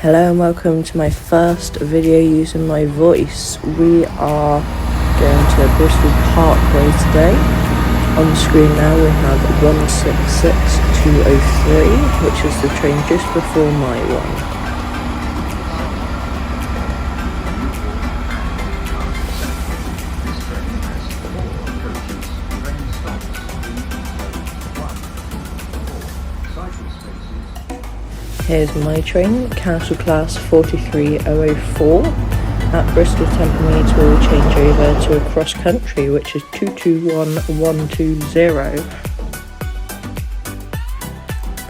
Hello and welcome to my first video using my voice. We are going to Bristol Parkway today. On the screen now we have 166203, which is the train just before my one. Here's my train, Council Class 43004. At Bristol Meads we'll change over to a cross country, which is 221120.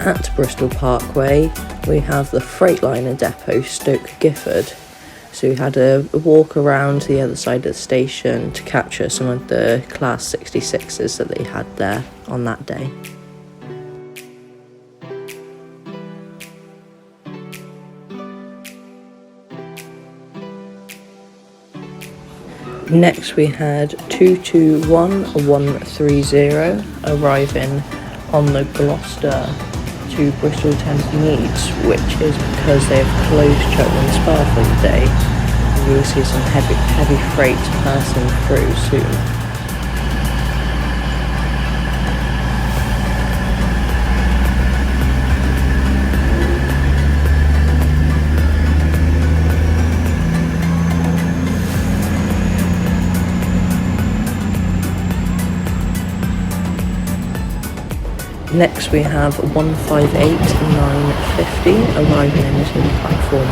At Bristol Parkway we have the Freightliner depot, Stoke Gifford. So we had a walk around the other side of the station to capture some of the Class 66s that they had there on that day. Next we had 221130 arriving on the Gloucester to Bristol Meads, which is because they have closed Cheltenham Spa for the day. We will see some heavy freight passing through soon. Next we have 158950 arriving into platform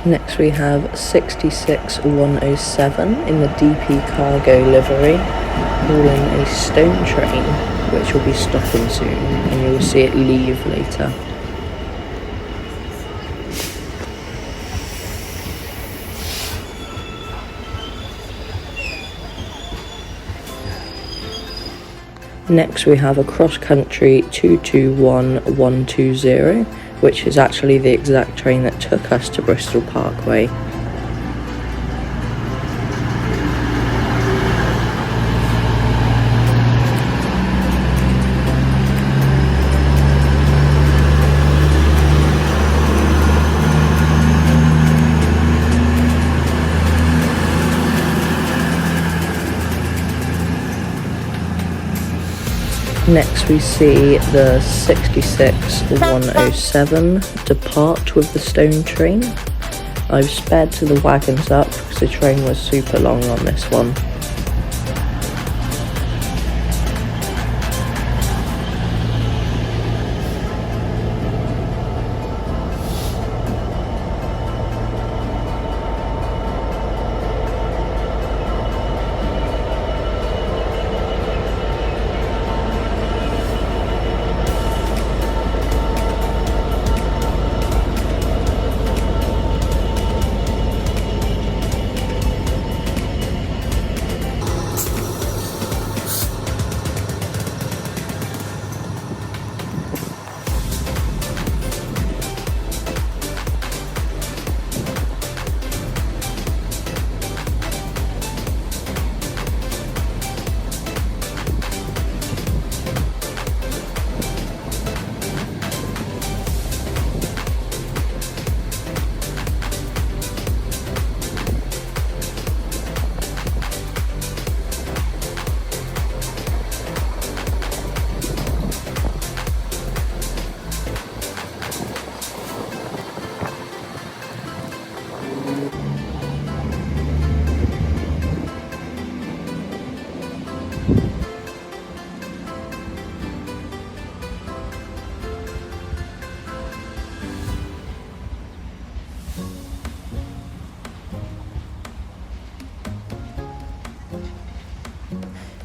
1. Next we have 66107 in the DP cargo livery, hauling a stone train which will be stopping soon and you will see it leave later. Next we have a cross-country 221120, which is actually the exact train that took us to Bristol Parkway. Next we see the 66107 depart with the stone train. I've sped to the wagons up because the train was super long on this one.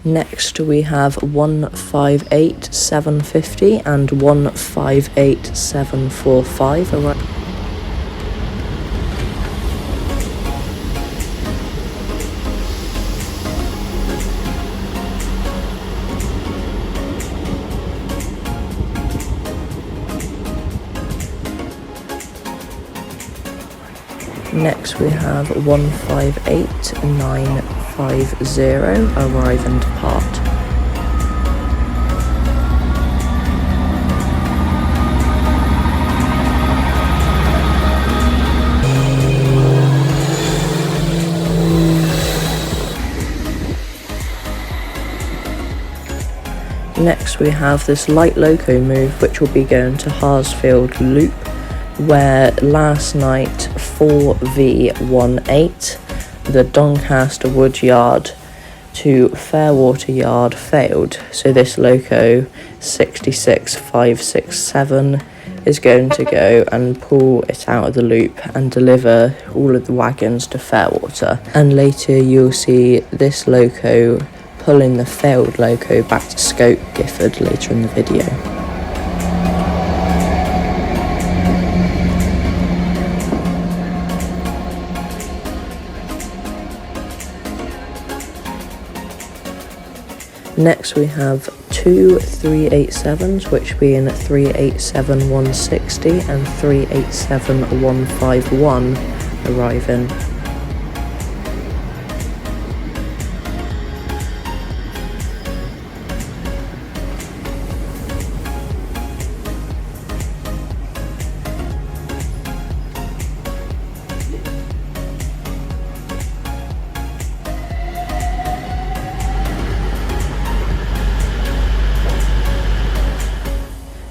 Next we have 158750 and 158745 arriving. Next we have 158950 arrive and depart. Next we have this light loco move, which will be going to Harsfield Loop, where last night 4V18, the Doncaster Wood Yard to Fairwater Yard failed. So this loco 66567 is going to go and pull it out of the loop and deliver all of the wagons to Fairwater. And later you'll see this loco pulling the failed loco back to Stoke Gifford later in the video. Next we have two 387s, which being 387160 and 387151 arriving.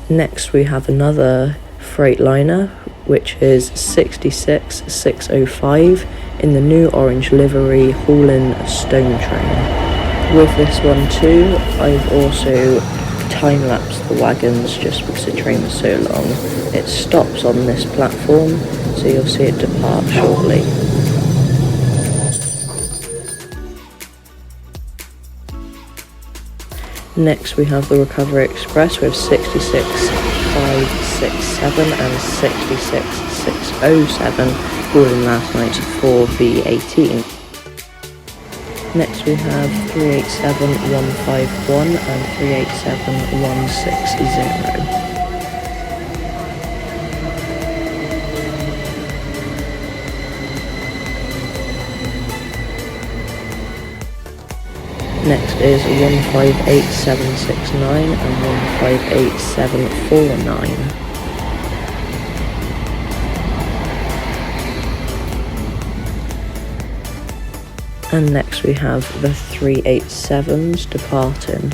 Next we have another Freightliner, which is 66605 in the new orange livery, hauling a stone train. With this one too, I've also time-lapsed the wagons just because the train was so long. It stops on this platform, so you'll see it depart shortly. Next we have the Recovery Express with 66567 and 66607, hauling last night's 4V18. Next we have 387151 and 387160. Next is 158769 and 158749. And next we have the 387s departing.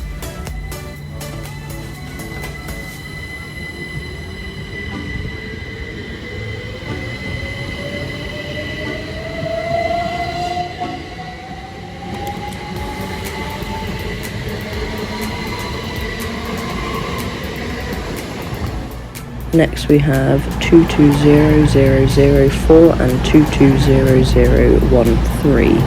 Next we have 220004 and 220013.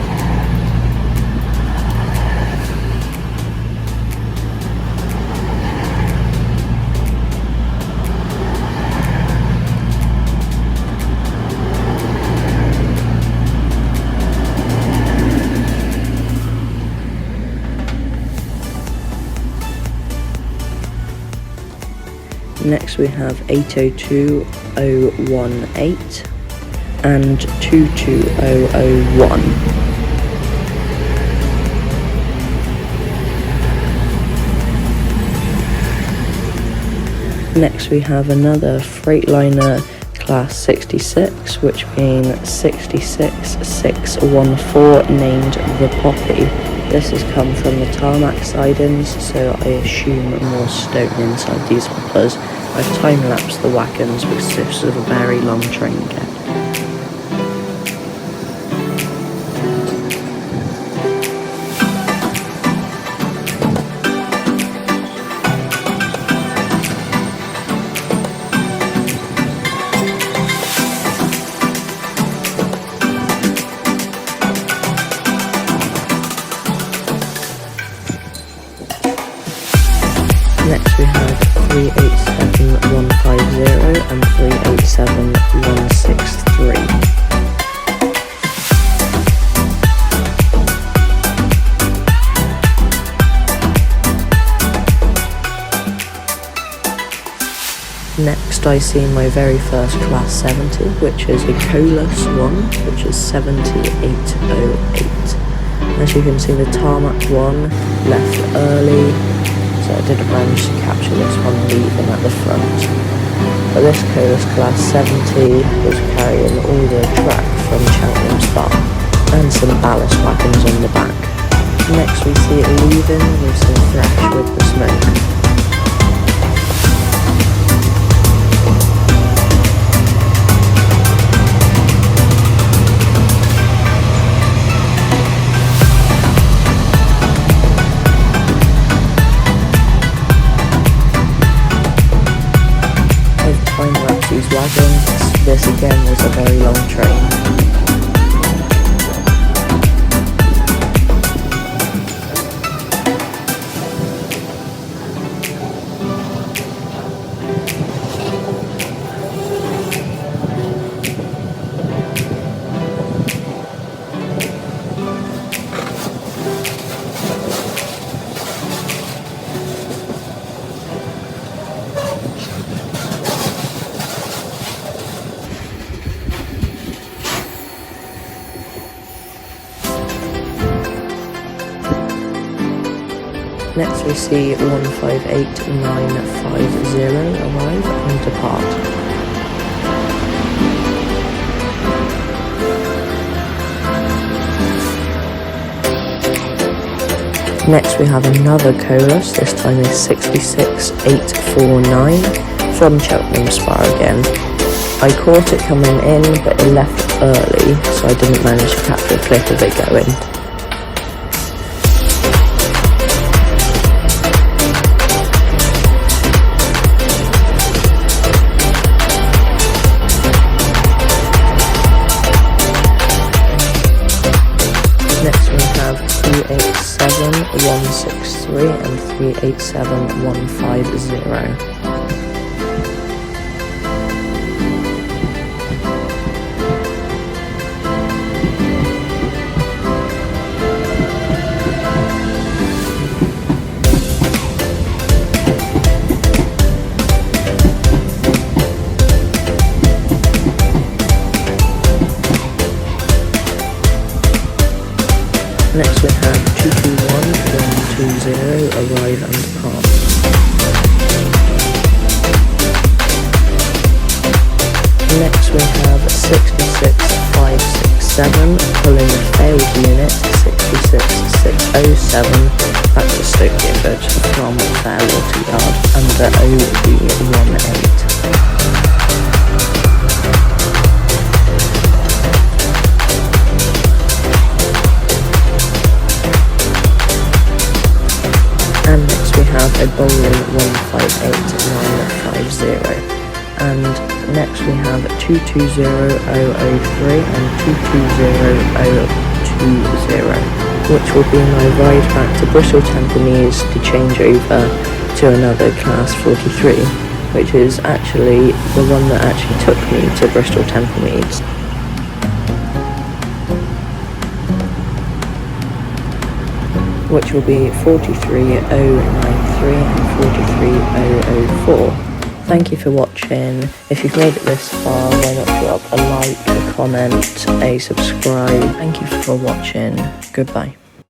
Next we have 802018 and 22001. Next we have another Freightliner class 66, which being 66614, named the Poppy. This has come from the tarmac sidings, so I assume more stone inside these hoppers. I've time-lapsed the wagons because this is a very long train get. Next we have 387150 and 387163. Next I see my very first class 70, which is a Colas one, which is 7808. As you can see, the tarmac one left early, so I didn't manage to capture this one leaving at the front. But this Colas class 70 was carrying all the track from Cheltenham's Bar and some ballast wagons on the back. Next we see it leaving with some thrash with the smoke. Over time-lapse these wagons, this again was a very long train. Next we see 158950 arrive and depart. Next we have another Colas, this time is 66849 from Cheltenham Spa again. I caught it coming in but it left early, so I didn't manage to capture a clip of it going. Next we have 387163 and 387150. Next we have 221120 arrive and depart. Next we have 66567 pulling the failed unit 66607 back to Stoke Gifford from Fairwater Yard under OB18. And next we have a bowling 158950. And next we have 220003 and 220020, which will be my ride back to Bristol Meads to change over to another class 43, which is actually the one that actually took me to Bristol Meads. Which will be 43093 and 43004. Thank you for watching. If you've made it this far, why not drop a like, a comment, a subscribe. Thank you for watching. Goodbye.